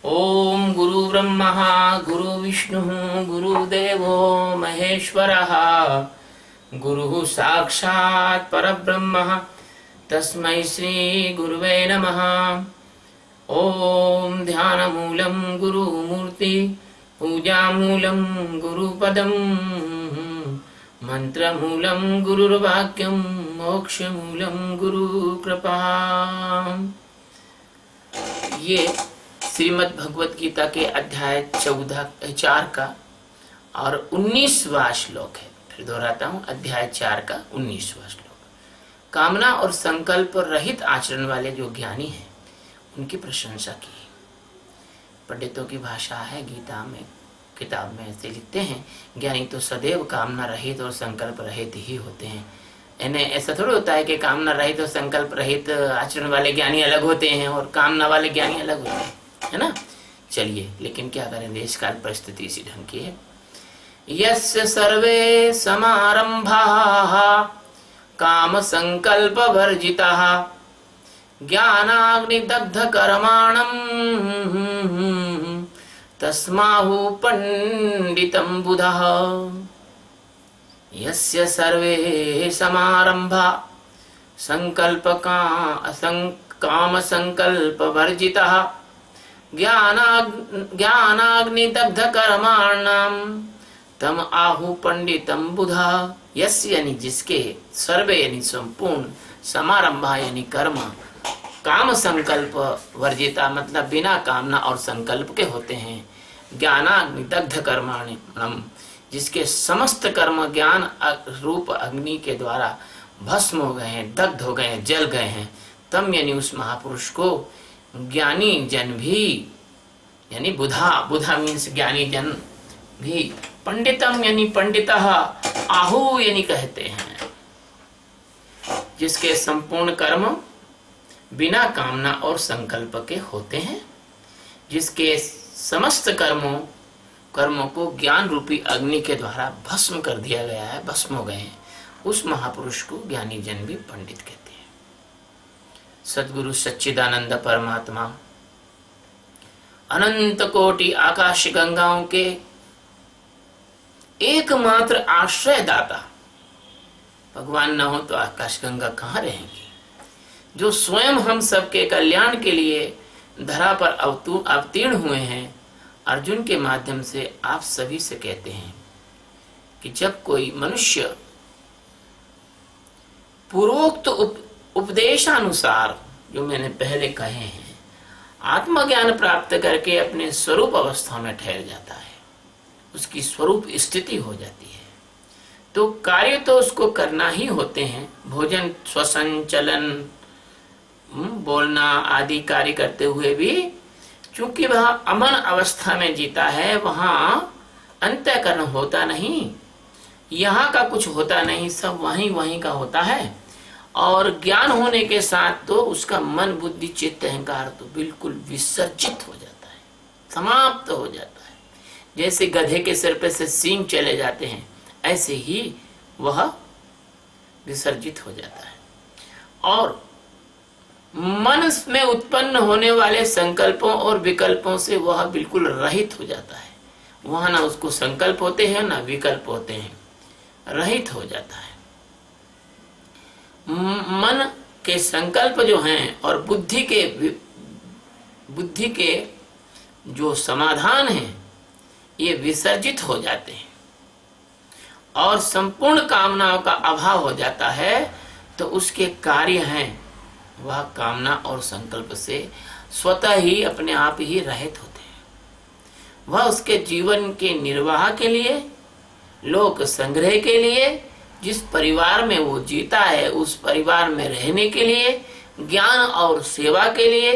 ओम गुरु ब्रह्मा गुरु विष्णु गुरुदेवो महेश्वरः गुरु साक्षात् परब्रह्म तस्मै श्री गुरुवे नमः। ओम ध्यानमूलं गुरुमूर्ति पूजामूलं गुरुपदं मंत्रमूलं गुरुर्वाक्यं मोक्षमूलं गुरुकृपा। ये श्रीमद् भगवत गीता के अध्याय 4 का और 19वां श्लोक है। फिर दोहराता हूँ, अध्याय 4 का 19वां श्लोक। कामना और संकल्प रहित आचरण वाले जो ज्ञानी हैं उनकी प्रशंसा की। पंडितों की भाषा है, गीता में किताब में ऐसे लिखते हैं, ज्ञानी तो सदैव कामना रहित और संकल्प रहित ही होते हैं। इन्हें ऐसा थोड़ा होता है कि कामना रहित और संकल्प रहित आचरण वाले ज्ञानी अलग होते हैं और कामना वाले ज्ञानी अलग होते हैं, है ना। चलिए, लेकिन क्या करें, देश काल परिस्थिति इसी ढंग की है। यस्य सर्वे समारंभाः काम संकल्प वर्जिताः ज्ञानाग्निदग्ध कर्माणं तस्माहु पंडितं बुधः। यस्य सर्वे समारंभा काम संकल्प वर्जितः ज्ञानाग्निदग्ध कर्माणाम तम आहु पंडितम बुधा। यस्य यानी जिसके, सर्वे यानी संपूर्ण, समारंभा यानी कर्म, काम संकल्प वर्जिता मतलब बिना कामना और संकल्प के होते हैं, ज्ञानाग्निदग्ध कर्माणम जिसके समस्त कर्म ज्ञान रूप अग्नि के द्वारा भस्म हो गए हैं, दग्ध हो गए हैं, जल गए हैं, तम यानी उस महापुरुष को ज्ञानी जन भी यानी बुधा मीन्स ज्ञानी जन भी, पंडितम यानी पंडितः, आहु यानी कहते हैं जिसके संपूर्ण कर्म बिना कामना और संकल्प के होते हैं, जिसके समस्त कर्मों को ज्ञान रूपी अग्नि के द्वारा भस्म कर दिया गया है, भस्म हो गए हैं, उस महापुरुष को ज्ञानी जन भी पंडित कहते हैं। सद्गुरु सच्चिदानंद परमात्मा अनंत कोटि आकाश गंगाओं के एकमात्र आश्रय दाता, भगवान न हो तो आकाश गंगा कहाँ रहेंगी, जो स्वयं हम सबके कल्याण के लिए धरा पर अवतीर्ण हुए हैं, अर्जुन के माध्यम से आप सभी से कहते हैं कि जब कोई मनुष्य पूर्वोक्त उपदेशानुसार जो मैंने पहले कहे हैं आत्मज्ञान प्राप्त करके अपने स्वरूप अवस्था में ठहर जाता है, उसकी स्वरूप स्थिति हो जाती है, तो कार्य तो उसको करना ही होते हैं, भोजन, श्वसन, चलन, बोलना आदि कार्य करते हुए भी चूंकि वह अमन अवस्था में जीता है, वहां अंतःकरण होता नहीं, यहाँ का कुछ होता नहीं, सब वहीं का होता है। और ज्ञान होने के साथ तो उसका मन बुद्धि चित्त अहंकार तो बिल्कुल विसर्जित हो जाता है, समाप्त हो जाता है। जैसे गधे के सिर पे से सींग चले जाते हैं, ऐसे ही वह विसर्जित हो जाता है और मन में उत्पन्न होने वाले संकल्पों और विकल्पों से वह बिल्कुल रहित हो जाता है। वहां ना उसको संकल्प होते हैं ना विकल्प होते हैं, रहित हो जाता है। मन के संकल्प जो हैं और बुद्धि के जो समाधान हैं ये विसर्जित हो जाते हैं और संपूर्ण कामनाओं का अभाव हो जाता है, तो उसके कार्य हैं वह कामना और संकल्प से स्वतः ही अपने आप ही रहित होते हैं। वह उसके जीवन के निर्वाह के लिए, लोक संग्रह के लिए, जिस परिवार में वो जीता है उस परिवार में रहने के लिए, ज्ञान और सेवा के लिए,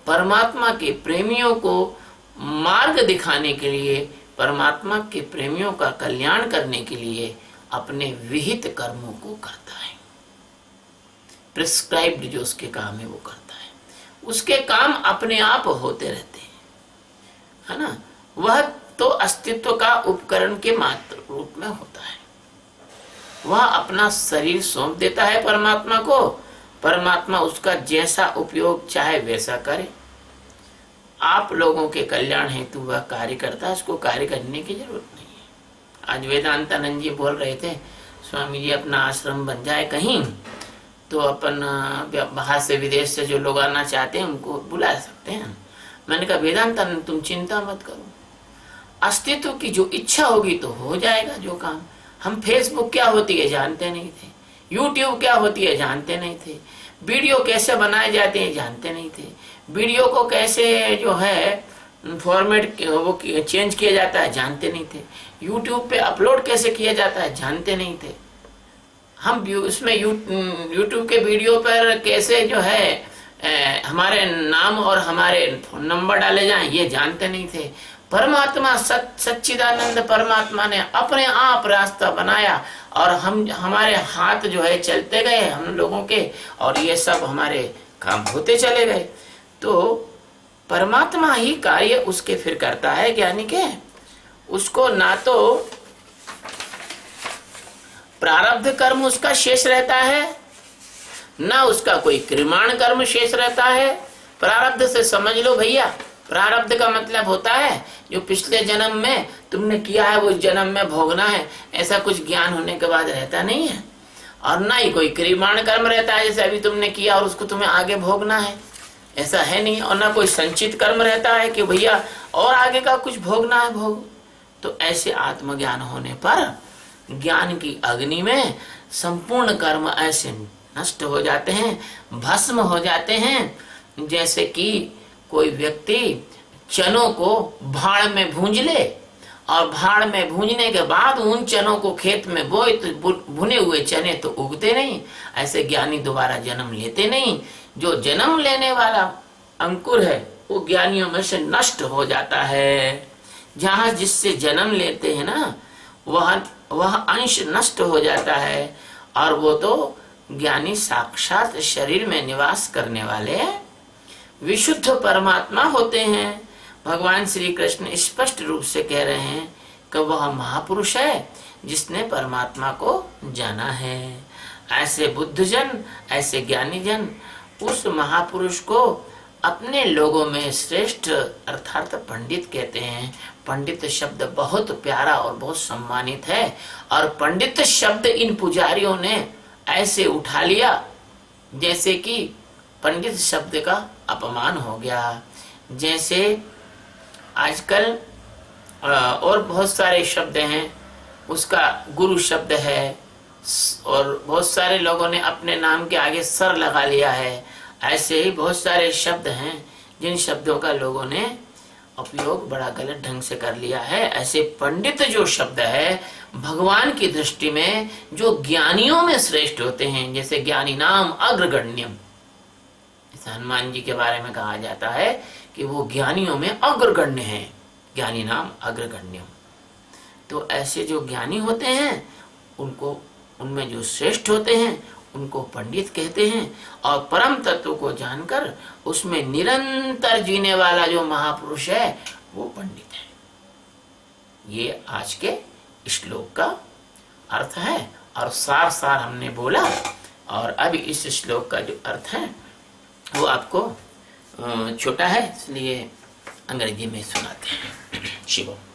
परमात्मा के प्रेमियों को मार्ग दिखाने के लिए, परमात्मा के प्रेमियों का कल्याण करने के लिए अपने विहित कर्मों को करता है। प्रिस्क्राइब्ड जो उसके काम है वो करता है, उसके काम अपने आप होते रहते हैं, है ना। वह तो अस्तित्व का उपकरण के मात्र रूप में होता है। वह अपना शरीर सौंप देता है परमात्मा को, परमात्मा उसका जैसा उपयोग चाहे वैसा करे। आप लोगों के कल्याण हेतु वह कार्य करता है, उसको कार्य करने की जरूरत नहीं है। आज वेदांतानंद जी बोल रहे थे, स्वामी जी अपना आश्रम बन जाए कहीं तो अपन बाहर से विदेश से जो लोग आना चाहते हैं उनको बुला सकते हैं। मैंने कहा वेदांतानंद तुम चिंता मत करो, अस्तित्व की जो इच्छा होगी तो हो जाएगा जो काम। हम फेसबुक क्या होती है जानते नहीं थे, यूट्यूब क्या होती है जानते नहीं थे, वीडियो कैसे बनाए जाते हैं जानते नहीं थे, वीडियो को कैसे जो है फॉर्मेट वो चेंज किया जाता है जानते नहीं थे, यूट्यूब पे अपलोड कैसे किया जाता है जानते नहीं थे, हम उसमें यूट्यूब के वीडियो पर कैसे जो है हमारे नाम और हमारे फोन नंबर डाले जाएं ये जानते नहीं थे। परमात्मा सच्चिदानंद परमात्मा ने अपने आप रास्ता बनाया और हमारे हाथ जो है चलते गए हम लोगों के, और ये सब हमारे काम होते चले गए। तो परमात्मा ही कार्य उसके फिर करता है ज्ञानी के। उसको ना तो प्रारब्ध कर्म उसका शेष रहता है, ना उसका कोई क्रिमाण कर्म शेष रहता है। प्रारब्ध से समझ लो भैया, प्रारब्ध का मतलब होता है जो पिछले जन्म में तुमने किया है वो जन्म में भोगना है, ऐसा कुछ ज्ञान होने के बाद रहता नहीं है। और ना ही कोई क्रिमाण कर्म रहता है, जैसे अभी तुमने किया और उसको तुम्हें आगे भोगना है, ऐसा है नहीं। और ना कोई संचित कर्म रहता है कि भैया और आगे का कुछ भोगना है भोग। तो ऐसे आत्मज्ञान होने पर ज्ञान की अग्नि में संपूर्ण कर्म ऐसे नष्ट हो जाते हैं, भस्म हो जाते हैं। जैसे कि कोई व्यक्ति चनों को भाड़ में भूंज ले और भाड़ में भूंजने के बाद उन चनों को खेत में बोए तो भुने हुए चने तो उगते नहीं। ऐसे ज्ञानी दोबारा जन्म लेते नहीं। जो जन्म लेने वाला अंकुर है वो ज्ञानियों में से नष्ट हो जाता है। जहाँ जिससे जन्म लेते हैं ना वह अंश नष्ट हो जाता है, और वो तो ज्ञानी साक्षात शरीर में निवास करने वाले विशुद्ध परमात्मा होते हैं। भगवान श्री कृष्ण स्पष्ट रूप से कह रहे हैं कि वह महापुरुष है जिसने परमात्मा को जाना है। ऐसे बुद्धजन, ऐसे ज्ञानी जन उस महापुरुष को अपने लोगों में श्रेष्ठ अर्थात पंडित कहते हैं। पंडित शब्द बहुत प्यारा और बहुत सम्मानित है, और पंडित शब्द इन पुजारियों ने ऐसे उठा लिया जैसे कि पंडित शब्द का अपमान हो गया। जैसे आजकल और बहुत सारे शब्द हैं, उसका गुरु शब्द है, और बहुत सारे लोगों ने अपने नाम के आगे सर लगा लिया है। ऐसे ही बहुत सारे शब्द हैं जिन शब्दों का लोगों ने उपयोग बड़ा गलत ढंग से कर लिया है। ऐसे पंडित जो शब्द है भगवान की दृष्टि में जो ज्ञानियों में श्रेष्ठ होते हैं, जैसे ज्ञानी नाम अग्रगण्यम, हनुमान जी के बारे में कहा जाता है कि वो ज्ञानियों में अग्रगण्य हैं, ज्ञानी नाम अग्रगण्यम। तो ऐसे जो ज्ञानी होते हैं उनको, उनमें जो श्रेष्ठ होते हैं उनको पंडित कहते हैं। और परम तत्व को जानकर उसमें निरंतर जीने वाला जो महापुरुष है वो पंडित है। ये आज के श्लोक का अर्थ है, और सार सार हमने बोला। और अब इस श्लोक का जो अर्थ है वो आपको छोटा है, इसलिए अंग्रेजी में सुनाते हैं। शिवम।